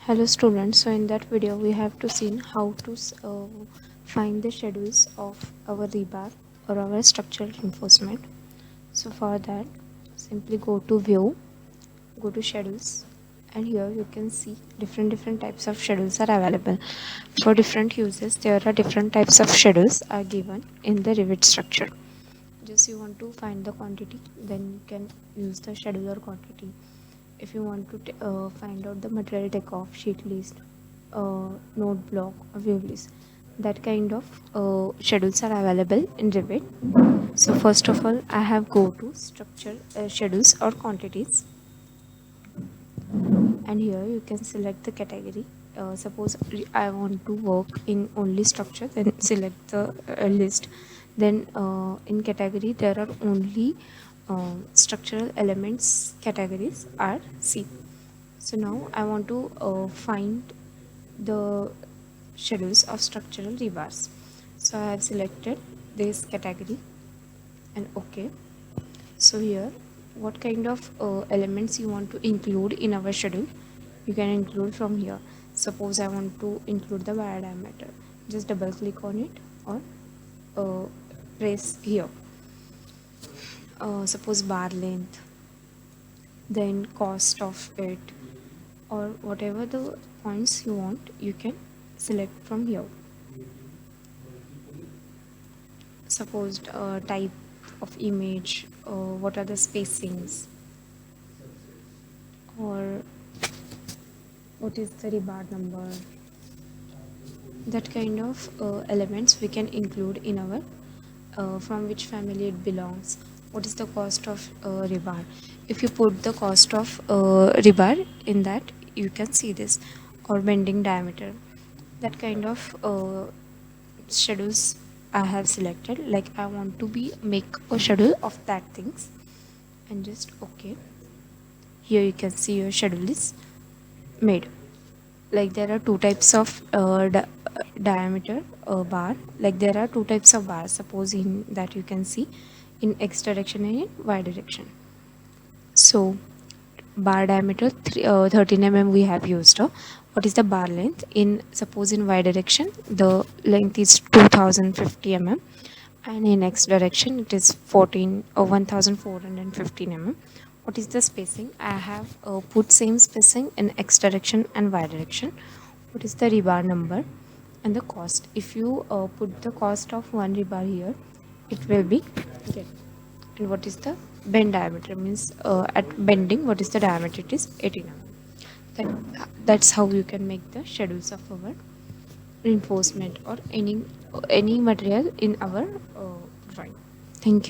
Hello students, so in that video we have to see how to find the schedules of our rebar or our structural reinforcement. So for that, simply go to view, go to schedules, and here you can see different types of schedules are available. For different uses, there are different types of schedules are given in the Revit structure. Just you want to find the quantity, then you can use the schedule or quantity. If you want to find out the material takeoff, sheet list, node block or view list, that kind of schedules are available in Revit. So first of all, I have go to structure schedules or quantities, and here you can select the category. Suppose I want to work in only structure, then select the list. Then in category there are only structural elements categories are C. So now I want to find the schedules of structural rebars. So I have selected this category and OK. So here, what kind of elements you want to include in our schedule, you can include from here. Suppose I want to include the wire diameter, just double click on it or press here. Suppose bar length, then cost of it, or whatever the points you want, you can select from here. Suppose type of image, what are the spacings, or what is the rebar number, that kind of elements we can include in our from which family it belongs, what is the cost of rebar. If you put the cost of rebar in that, you can see this, or bending diameter, that kind of schedules I have selected. Like I want to make a schedule of that things, and just OK. Here you can see your schedule is made. Like there are two types of diameter bar. Like there are two types of bars, suppose in that you can see in x direction and in y direction. So bar diameter 13 mm we have used. What is the bar length? In suppose in y direction the length is 2050 mm, and in x direction it is 14 or 1415 mm. What is the spacing? I have put same spacing in x direction and y direction. What is the rebar number and the cost? If you put the cost of one rebar here, it will be get. And what is the bend diameter? Means at bending, what is the diameter? It is 18 mm. That's how you can make the schedules of our reinforcement or any material in our drawing.